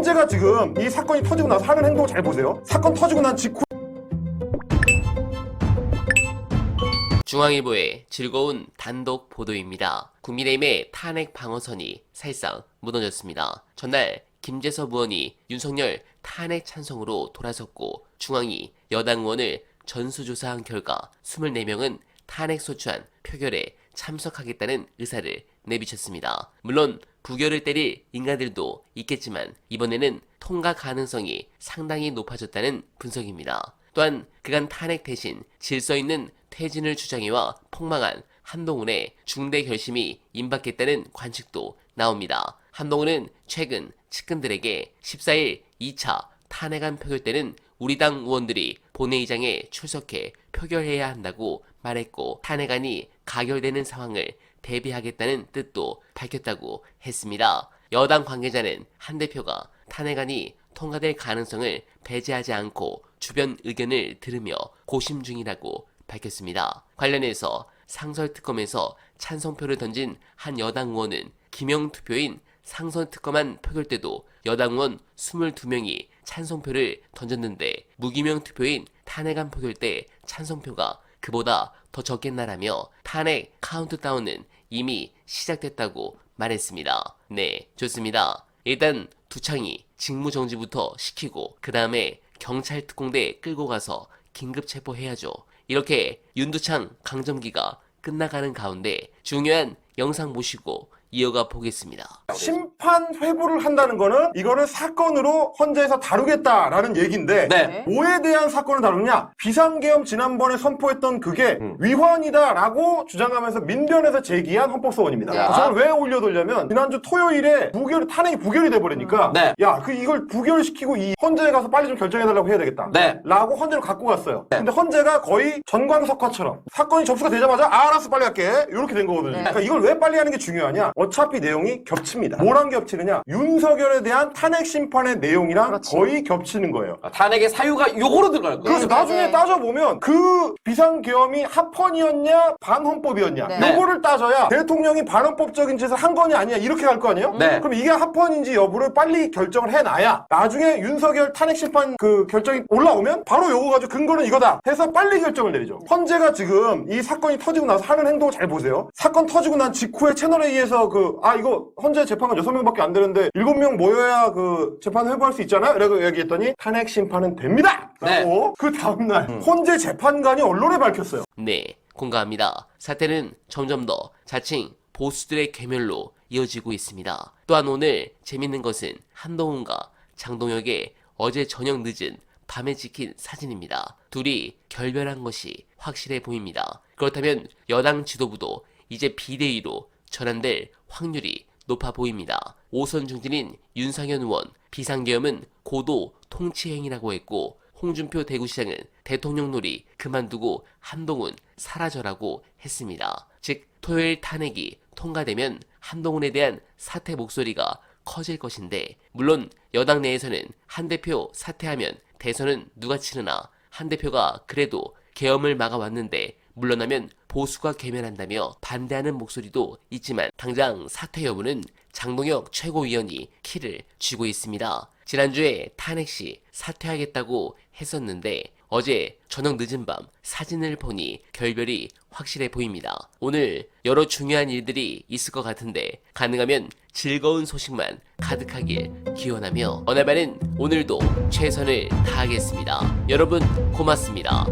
헌재가 지금 이 사건이 터지고 나서 하는 행동 잘 보세요. 사건 터지고 난 직후 중앙일보의 즐거운 단독 보도입니다. 국민의힘의 탄핵 방어선이 사실상 무너졌습니다. 전날 김재섭 의원이 윤석열 탄핵 찬성으로 돌아섰고 중앙이 여당 의원을 전수조사한 결과 24명은 탄핵 소추안 표결에 참석하겠다는 의사를 내비쳤습니다. 물론 부결을 때릴 인간들도 있겠지만 이번에는 통과 가능성이 상당히 높아졌다는 분석입니다. 또한 그간 탄핵 대신 질서 있는 퇴진을 주장해와 폭망한 한동훈의 중대 결심이 임박했다는 관측도 나옵니다. 한동훈은 최근 측근들에게 14일 2차 탄핵안 표결 때는 우리 당 의원들이 본회의장에 출석해 표결해야 한다고 말했고 탄핵안이 가결되는 상황을 대비하겠다는 뜻도 밝혔다고 했습니다. 여당 관계자는 한 대표가 탄핵안이 통과될 가능성을 배제하지 않고 주변 의견을 들으며 고심 중이라고 밝혔습니다. 관련해서 상설특검에서 찬성표를 던진 한 여당 의원은 기명투표인 상설특검안 표결 때도 여당 의원 22명이 찬성표를 던졌는데 무기명투표인 탄핵안 표결 때 찬성표가 그보다 더 적겠나라며 탄핵 카운트다운은 이미 시작됐다고 말했습니다. 네, 좋습니다. 일단 두창이 직무정지부터 시키고 그 다음에 경찰 특공대 끌고 가서 긴급 체포해야죠. 이렇게 윤두창 강점기가 끝나가는 가운데 중요한 영상 보시고 이어가 보겠습니다. 심판 회부를 한다는 거는 이거를 사건으로 헌재에서 다루겠다라는 얘기인데 네. 뭐에 대한 사건을 다루냐? 비상계엄 지난번에 선포했던 그게 위헌이다라고 주장하면서 민변에서 제기한 헌법소원입니다. 야. 저걸 왜 올려두냐면 지난주 토요일에 탄핵이 부결이 돼버리니까 네. 야, 이걸 부결시키고 이 헌재에 가서 빨리 좀 결정해달라고 해야 되겠다. 네. 라고 헌재를 갖고 갔어요. 네. 근데 헌재가 거의 전광석화처럼 사건이 접수가 되자마자 알았어 빨리 할게 이렇게 된 거거든요. 그러니까 이걸 왜 빨리 하는 게 중요하냐? 어차피 내용이 겹칩니다. 뭐랑 겹치느냐? 윤석열에 대한 탄핵 심판의 내용이랑 그렇지. 거의 겹치는 거예요. 탄핵의 사유가 요거로 들어갈 거예요. 그래서 나중에 네. 따져보면 그 비상계엄이 합헌이었냐 반헌법이었냐 네. 요거를 따져야 대통령이 반헌법적인 짓을 한 거냐 아니냐 이렇게 갈 거 아니에요? 네. 그럼 이게 합헌인지 여부를 빨리 결정을 해놔야 나중에 윤석열 탄핵 심판 그 결정이 올라오면 바로 요거 가지고 근거는 이거다 해서 빨리 결정을 내리죠. 헌재가 지금 이 사건이 터지고 나서 하는 행동 잘 보세요. 사건 터지고 난 직후에 채널A에서 이거 헌재 재판관 6명밖에 안 되는데 7명 모여야 그 재판 회부할 수 있잖아요? 라고 얘기했더니 탄핵 심판은 됩니다! 라고 그 다음날 헌재 재판관이 언론에 밝혔어요. 네, 공감합니다. 사태는 점점 더 자칭 보수들의 괴멸로 이어지고 있습니다. 또한 오늘 재밌는 것은 한동훈과 장동혁의 어제 저녁 늦은 밤에 찍힌 사진입니다. 둘이 결별한 것이 확실해 보입니다. 그렇다면 여당 지도부도 이제 비대위로 전환될 확률이 높아 보입니다. 5선 중진인 윤상현 의원, 비상계엄은 고도 통치행위라고 했고 홍준표 대구시장은 대통령놀이 그만두고 한동훈 사라져라고 했습니다. 즉 토요일 탄핵이 통과되면 한동훈에 대한 사퇴 목소리가 커질 것인데 물론 여당 내에서는 한 대표 사퇴하면 대선은 누가 치르나 한 대표가 그래도 계엄을 막아왔는데 물러나면 보수가 괴멸한다며 반대하는 목소리도 있지만 당장 사퇴 여부는 장동혁 최고위원이 키를 쥐고 있습니다. 지난주에 탄핵 시 사퇴하겠다고 했었는데 어제 저녁 늦은 밤 사진을 보니 결별이 확실해 보입니다. 오늘 여러 중요한 일들이 있을 것 같은데 가능하면 즐거운 소식만 가득하길 기원하며 어날바는 오늘도 최선을 다하겠습니다. 여러분 고맙습니다.